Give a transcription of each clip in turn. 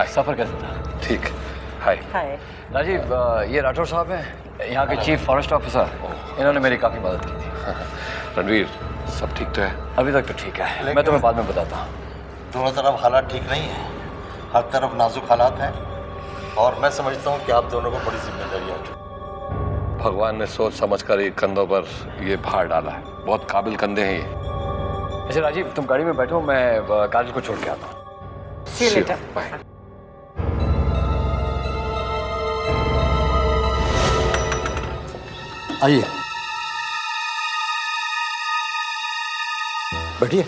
सफर कैसा था? ठीक। हाय। हाय। राजीव, ये राठौर साहब हैं, यहाँ के चीफ फॉरेस्ट ऑफिसर। इन्होंने मेरी काफ़ी मदद की थी। रणवीर, सब ठीक तो है? अभी तक तो ठीक है, मैं तुम्हें बाद में बताता हूँ। दोनों तरफ हालात ठीक नहीं है, हर तरफ नाजुक हालात हैं और मैं समझता हूँ कि आप दोनों को बड़ी जिम्मेदारी है। भगवान ने सोच समझकर ये कंधों पर ये भार डाला है। बहुत काबिल कंधे हैं ये। अच्छा राजीव, तुम गाड़ी में बैठो, मैं काजल को छोड़ के आता हूँ। See you later. बाय। आइए, बैठिए।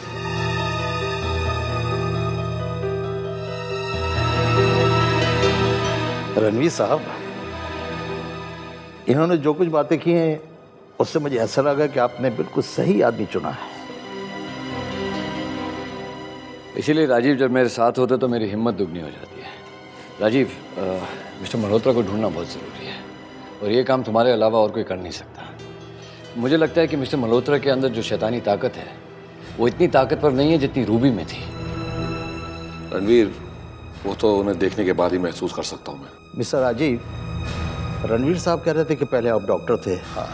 रणवीर साहब, इन्होंने जो कुछ बातें की हैं उससे मुझे ऐसा लगा कि आपने बिल्कुल सही आदमी चुना है। इसीलिए राजीव, जब मेरे साथ होते तो मेरी हिम्मत दुगनी हो जाती है। राजीव, मिस्टर मल्होत्रा को ढूंढना बहुत ज़रूरी है और ये काम तुम्हारे अलावा और कोई कर नहीं सकता। मुझे लगता है कि मिस्टर मल्होत्रा के अंदर जो शैतानी ताकत है वो इतनी ताकतवर नहीं है जितनी रूबी में थी। रणवीर, वो तो उन्हें देखने के बाद ही महसूस कर सकता हूँ मैं। मिस्टर राजीव, रणवीर साहब कह रहे थे कि पहले आप डॉक्टर थे, हाँ,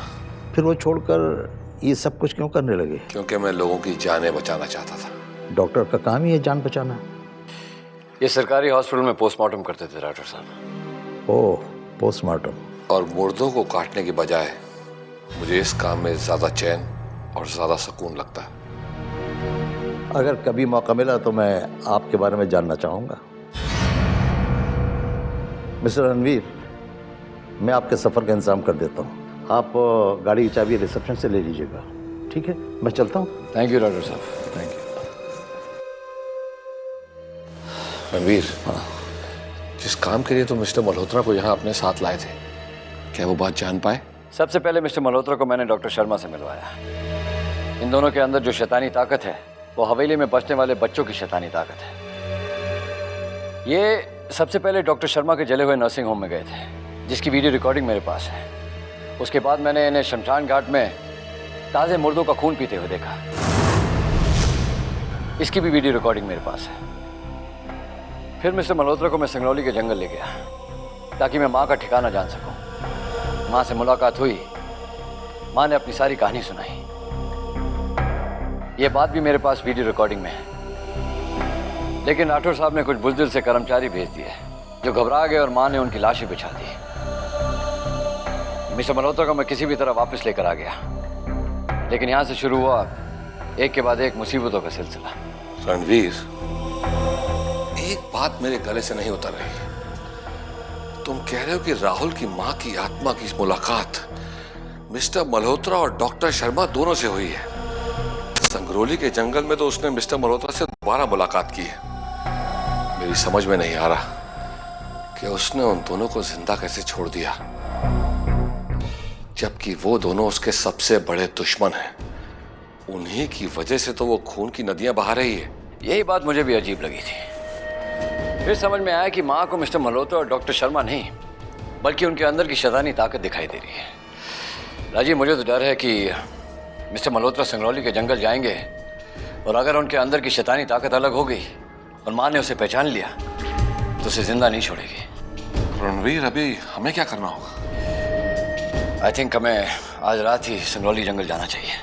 फिर वो छोड़कर ये सब कुछ क्यों करने लगे? क्योंकि मैं लोगों की जानें बचाना चाहता था। डॉक्टर का काम ही है जान बचाना। ये सरकारी हॉस्पिटल में पोस्टमार्टम करते थे राठौर साहब। ओह, पोस्टमार्टम। और मुर्दों को काटने की बजाय मुझे इस काम में ज़्यादा चैन और ज़्यादा सुकून लगता है। अगर कभी मौका मिला तो मैं आपके बारे में जानना चाहूँगा। मिस्टर रणवीर, मैं आपके सफ़र का इंतज़ाम कर देता हूँ। आप गाड़ी की चाबी रिसेप्शन से ले लीजिएगा, ठीक है? मैं चलता हूँ। थैंक यू राठौर साहब, थैंक यू। रणवीर, हाँ, जिस काम के लिए तुम मिस्टर मल्होत्रा को यहाँ अपने साथ लाए थे, क्या वो बात जान पाए? सबसे पहले मिस्टर मल्होत्रा को मैंने डॉक्टर शर्मा से मिलवाया। इन दोनों के अंदर जो शैतानी ताकत है वो हवेली में बसने वाले बच्चों की शैतानी ताकत है। ये सबसे पहले डॉक्टर शर्मा के जले हुए नर्सिंग होम में गए थे, जिसकी वीडियो रिकॉर्डिंग मेरे पास है। उसके बाद मैंने इन्हें शमशान घाट में ताज़े मुर्दों का खून पीते हुए देखा, इसकी भी वीडियो रिकॉर्डिंग मेरे पास है। फिर मिस्टर मल्होत्रा को मैं संगरौली के जंगल ले गया ताकि मैं माँ का ठिकाना जान सकूं। माँ से मुलाकात हुई, माँ ने अपनी सारी कहानी सुनाई। ये बात भी मेरे पास वीडियो रिकॉर्डिंग में है। लेकिन राठौर साहब ने कुछ बुज़दिल से कर्मचारी भेज दिए जो घबरा गए और माँ ने उनकी लाशें बिछा दी। मिस्टर मल्होत्रा को मैं किसी भी तरह वापस लेकर आ गया, लेकिन यहाँ से शुरू हुआ एक के बाद एक मुसीबतों का सिलसिला। रणवीर, एक बात मेरे गले से नहीं उतर रही। तुम कह रहे हो कि राहुल की माँ की आत्मा की इस मुलाकात मिस्टर मल्होत्रा और डॉक्टर शर्मा दोनों से हुई है। संगरौली के जंगल में तो उसने मिस्टर मल्होत्रा से दोबारा मुलाकात की है। मेरी समझ में नहीं आ रहा कि उसने उन दोनों को जिंदा कैसे छोड़ दिया, जबकि वो दोनों उसके सबसे बड़े दुश्मन हैं। उन्हीं की वजह से तो वो खून की नदियां बहा रही है। यही बात मुझे भी अजीब लगी थी। फिर समझ में आया कि माँ को मिस्टर मल्होत्रा और डॉक्टर शर्मा नहीं, बल्कि उनके अंदर की शैतानी ताकत दिखाई दे रही है। राजीव, मुझे तो डर है कि मिस्टर मल्होत्रा संगरौली के जंगल जाएंगे और अगर उनके अंदर की शैतानी ताकत अलग हो गई और माँ ने उसे पहचान लिया तो उसे जिंदा नहीं छोड़ेगी। रणवीर, अभी हमें क्या करना होगा? आई थिंक हमें आज रात ही संगरौली जंगल जाना चाहिए।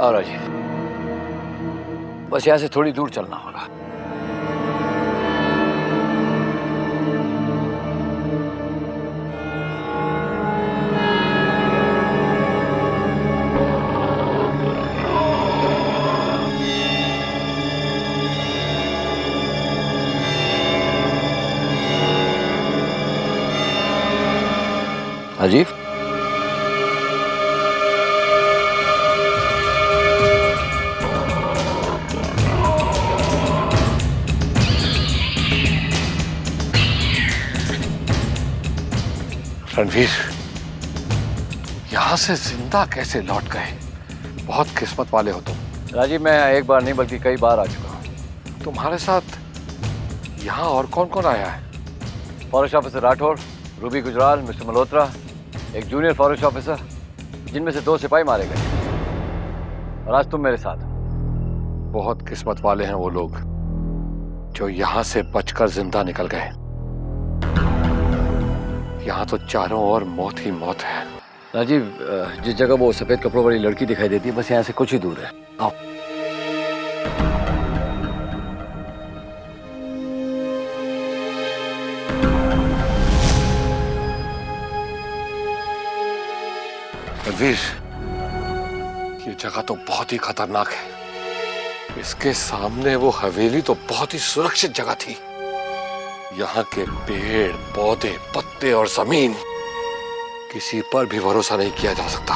और राजीव, बस यहाँ से थोड़ी दूर चलना होगा। राजीव, रणवीर, यहाँ से जिंदा कैसे लौट गए? बहुत किस्मत वाले हो तुम। राजीव, मैं एक बार नहीं बल्कि कई बार आ चुका हूँ। तुम्हारे साथ यहाँ और कौन कौन आया है? Forest officer Rathore, Ruby Gujral, mister Malhotra, एक जूनियर फॉरेस्ट ऑफिसर, जिनमें से 2 सिपाही मारे गए, और आज तुम मेरे साथ हो। बहुत किस्मत वाले हैं वो लोग जो यहाँ से बचकर जिंदा निकल गए। यहाँ तो चारों ओर मौत ही मौत है। राजीव, जिस जगह वो सफेद कपड़ों वाली लड़की दिखाई देती है, बस यहाँ से कुछ ही दूर है। आओ। रणवीर, ये जगह तो बहुत ही खतरनाक है। इसके सामने वो हवेली तो बहुत ही सुरक्षित जगह थी। यहाँ के पेड़, पौधे, पत्ते और जमीन, किसी पर भी भरोसा नहीं किया जा सकता।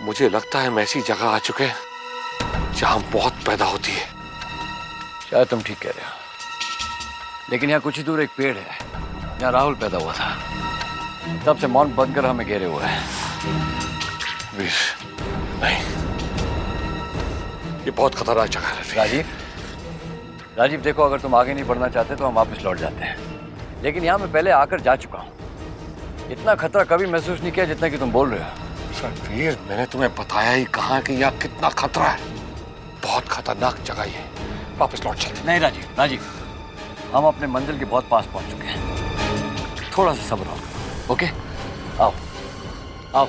मुझे लगता है हम ऐसी जगह आ चुके हैं जहां मौत पैदा होती है। शायद तुम ठीक कह रहे हो, लेकिन यहाँ कुछ ही दूर एक पेड़ है जहाँ राहुल पैदा हुआ था। तब से मौन बनकर हमें घेरे हुए है। वीर, नहीं, ये बहुत खतरनाक जगह है। राजीव, राजीव देखो, अगर तुम आगे नहीं बढ़ना चाहते तो हम वापस लौट जाते हैं, लेकिन यहाँ मैं पहले आकर जा चुका हूँ। इतना खतरा कभी महसूस नहीं किया जितना कि तुम बोल रहे हो। रणवीर, मैंने तुम्हें बताया ही कहा कि यहाँ कितना खतरा है। बहुत खतरनाक जगह है। वापस लौट चलते। नहीं राजीव, राजीव, हम अपने मंजिल के बहुत पास पहुंच चुके हैं। थोड़ा सा सब्र हो, ओके? आओ, आओ।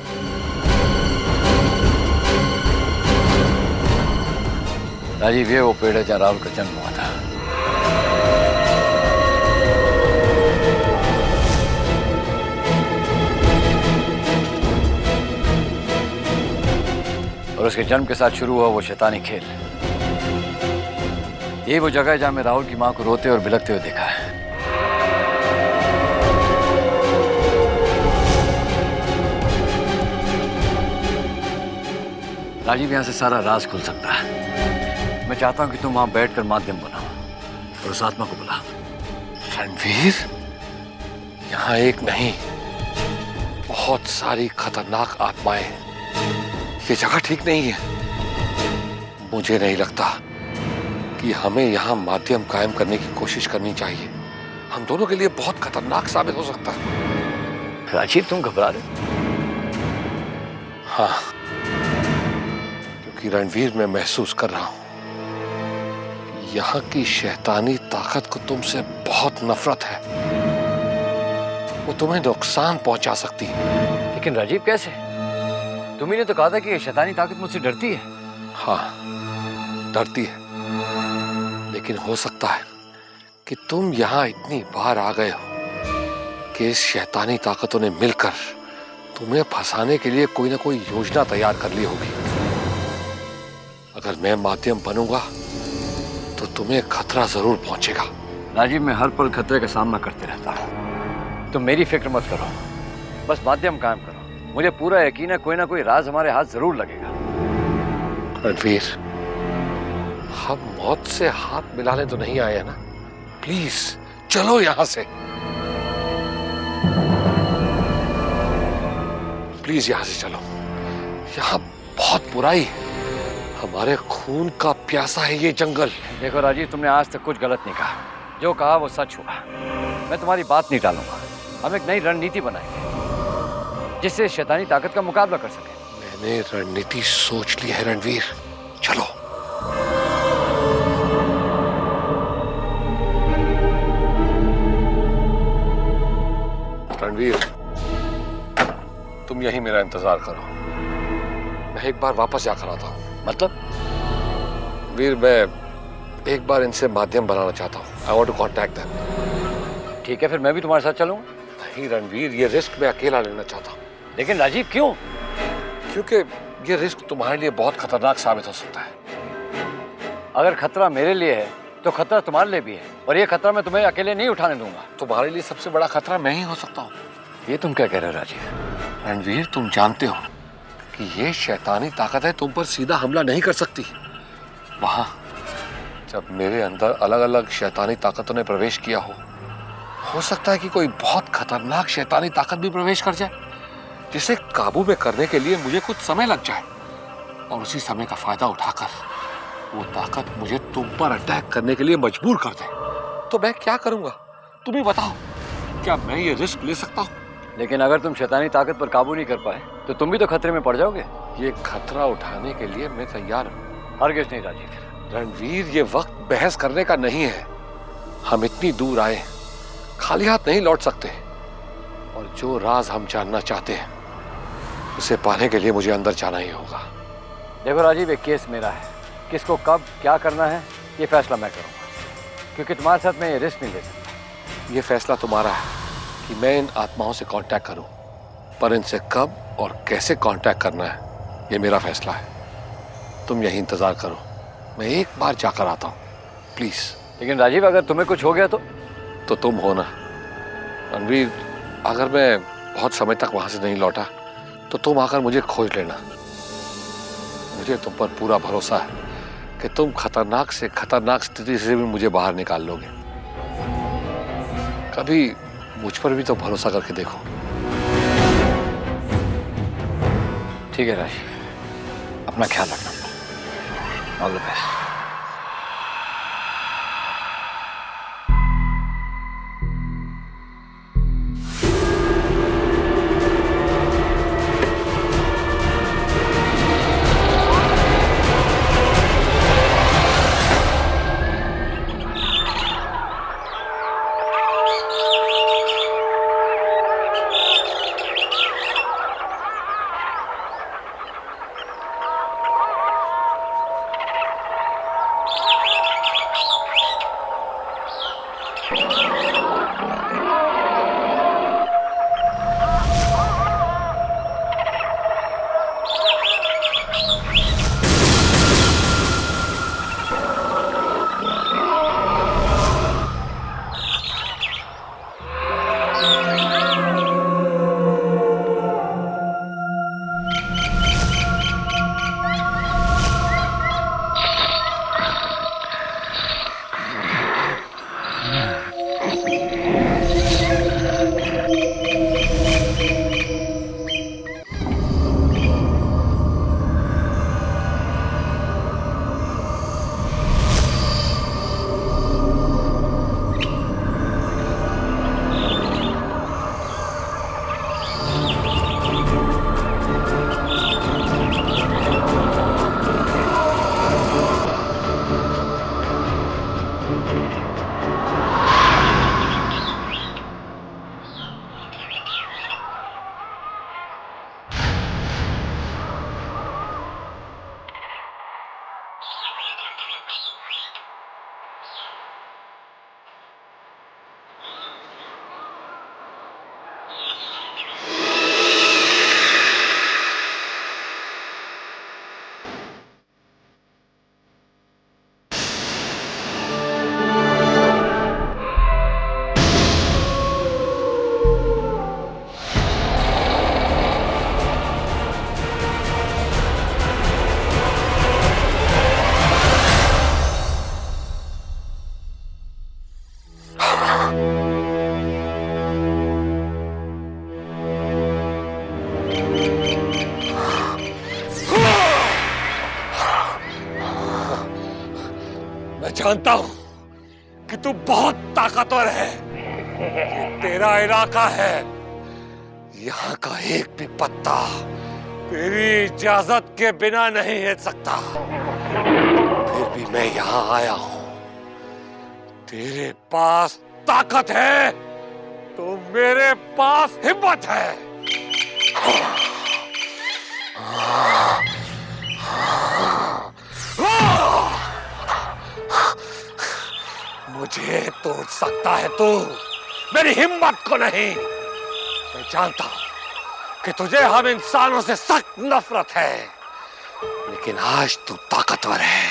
राजीव, ये वो पेड़ है जहाँ राहुल का जन्म हुआ था। और उसके जन्म के साथ शुरू हुआ वो शैतानी खेल। ये वो जगह है जहां मैं राहुल की मां को रोते और बिलखते हुए देखा है। राजीव, यहां से सारा राज खुल सकता है। मैं चाहता हूं कि तुम वहां बैठकर माध्यम बनाओ और उस आत्मा को बुलाओ। रणवीर, यहाँ एक नहीं, बहुत सारी खतरनाक आत्माएं हैं। ये जगह ठीक नहीं है। मुझे नहीं लगता कि हमें यहाँ माध्यम कायम करने की कोशिश करनी चाहिए। हम दोनों के लिए बहुत खतरनाक साबित हो सकता है। राजीव, तुम घबरा रहे हो? हाँ, क्योंकि रणवीर, मैं महसूस कर रहा हूं कि यहाँ की शैतानी ताकत को तुमसे बहुत नफरत है। वो तुम्हें नुकसान पहुंचा सकती है। लेकिन राजीव, कैसे? तुम्ही ने तो कहा था कि ये शैतानी ताकत मुझसे डरती है। हाँ, डरती है, लेकिन हो सकता है कि तुम यहाँ इतनी बार आ गए हो कि इस शैतानी ताकतों ने मिलकर तुम्हें फंसाने के लिए कोई ना कोई योजना तैयार कर ली होगी। अगर मैं माध्यम बनूंगा तो तुम्हें खतरा जरूर पहुंचेगा। राजीव, मैं हर पल खतरे का सामना करते रहता हूँ। तुम मेरी फिक्र मत करो, बस माध्यम कायम करो। मुझे पूरा यकीन है कोई ना कोई राज हमारे हाथ जरूर लगेगा। रणवीर, हम मौत से हाथ मिलाने तो नहीं आए ना। प्लीज चलो यहां से, प्लीज यहां से चलो। यहाँ बहुत बुराई है। हमारे खून का प्यासा है ये जंगल। देखो राजीव, तुमने आज तक कुछ गलत नहीं कहा। जो कहा वो सच हुआ। मैं तुम्हारी बात नहीं टालूंगा। हम एक नई रणनीति बनाएंगे जिससे शैतानी ताकत का मुकाबला कर सके। मैंने रणनीति सोच ली है रणवीर, चलो। रणवीर, तुम यहीं मेरा इंतजार करो। मैं एक बार वापस जाकर आता हूँ। मतलब? वीर, मैं एक बार इनसे माध्यम बनाना चाहता हूँ। I want to contact them. ठीक है, फिर मैं भी तुम्हारे साथ चलूंगा। नहीं रणवीर, ये रिस्क मैं अकेला लेना चाहता हूँ। लेकिन राजीव, क्यों? क्योंकि ये रिस्क तुम्हारे लिए बहुत खतरनाक साबित हो सकता है। अगर खतरा मेरे लिए है तो खतरा तुम्हारे लिए भी है, और ये खतरा मैं तुम्हें अकेले नहीं उठाने दूंगा। तुम्हारे लिए सबसे बड़ा खतरा मैं ही हो सकता हूँ। ये तुम क्या कह रहे हो राजीव? रणवीर, तुम जानते हो कि ये शैतानी ताकत है तुम पर सीधा हमला नहीं कर सकती। वहां जब मेरे अंदर अलग अलग शैतानी ताकतों ने प्रवेश किया हो सकता है कि कोई बहुत खतरनाक शैतानी ताकत भी प्रवेश कर जाए, जिसे काबू में करने के लिए मुझे कुछ समय लग जाए, और उसी समय का फायदा उठाकर वो ताकत मुझे तुम पर अटैक करने के लिए मजबूर कर दे। तो मैं क्या करूंगा? तुम ही बताओ, क्या मैं ये रिस्क ले सकता हूँ? लेकिन अगर तुम शैतानी ताकत पर काबू नहीं कर पाए तो तुम भी तो खतरे में पड़ जाओगे। ये खतरा उठाने के लिए मैं तैयार हूँ। हरगिज नहीं राजीव। रणवीर, ये वक्त बहस करने का नहीं है। हम इतनी दूर आए, खाली हाथ नहीं लौट सकते। और जो राज हम जानना चाहते हैं उसे पाने के लिए मुझे अंदर जाना ही होगा। देखो राजीव, एक केस मेरा है। किसको कब क्या करना है ये फैसला मैं करूंगा, क्योंकि तुम्हारे साथ मैं ये रिस्क नहीं ले सकता। ये फैसला तुम्हारा है कि मैं इन आत्माओं से कांटेक्ट करूं, पर इनसे कब और कैसे कांटेक्ट करना है ये मेरा फैसला है। तुम यही इंतजार करो, मैं एक बार जाकर आता हूं, प्लीज। लेकिन राजीव, अगर तुम्हें कुछ हो गया तो तुम हो ना रणवीर। अगर मैं बहुत समय तक वहां से नहीं लौटा तो तुम आकर मुझे खोज लेना। मुझे तुम पर पूरा भरोसा है कि तुम खतरनाक से खतरनाक स्थिति से भी मुझे बाहर निकाल लोगे। कभी मुझ पर भी तो भरोसा करके देखो। ठीक है राजीव, अपना ख्याल रखना। All the best. जानता हूं कि तू बहुत ताकतवर है। ये तेरा इलाका है, यहाँ का एक भी पत्ता तेरी इजाजत के बिना नहीं हिल सकता। फिर भी मैं यहाँ आया हूं। तेरे पास ताकत है तो मेरे पास हिम्मत है। मुझे तोड़ सकता है तू, मेरी हिम्मत को नहीं। मैं जानता हूं कि तुझे हम इंसानों से सख्त नफरत है, लेकिन आज तू ताकतवर है।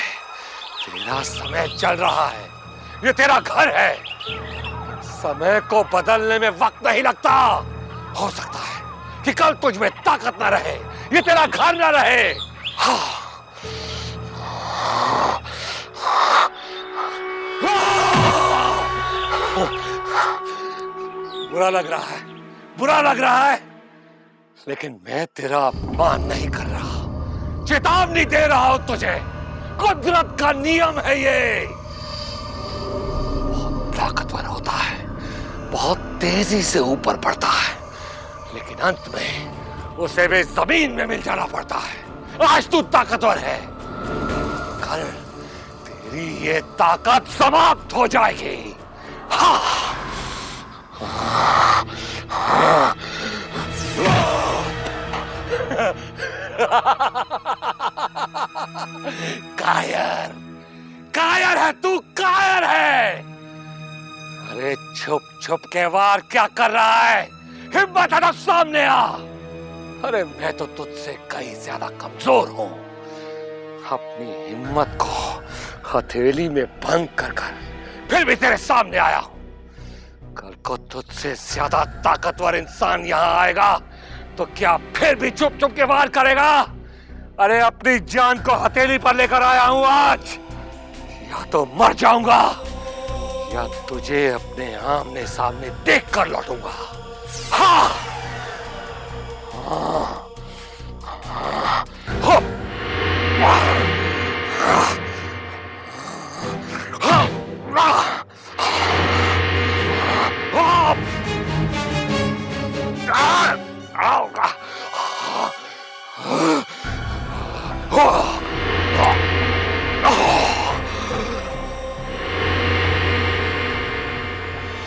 तेरा समय चल रहा है, ये तेरा घर है। समय को बदलने में वक्त नहीं लगता। हो सकता है कि कल तुझ में ताकत ना रहे, ये तेरा घर ना रहे। बुरा लग रहा है, बुरा लग रहा है, लेकिन मैं तेरा अपमान नहीं कर रहा, चेतावनी दे रहा हूं तुझे। कुदरत का नियम है ये। बहुत बहुत तेजी से ऊपर बढ़ता है, लेकिन अंत में उसे भी जमीन में मिल जाना पड़ता है। आज तू ताकतवर है, कल तेरी ये ताकत समाप्त हो जाएगी। कायर, कायर है तू, कायर है। अरे छुप छुप के वार क्या कर रहा है? हिम्मत है तो सामने आ। अरे मैं तो तुझसे कहीं ज्यादा कमजोर हूं। अपनी हिम्मत को हथेली में बंद कर फिर भी तेरे सामने आया हूं। कल को तुझसे ज्यादा ताकतवर इंसान यहां आएगा तो क्या फिर भी चुप चुप के वार करेगा? अरे अपनी जान को हथेली पर लेकर आया हूं आज। या तो मर जाऊंगा या तुझे अपने आमने सामने देख कर लौटूंगा। हाँ, हाँ।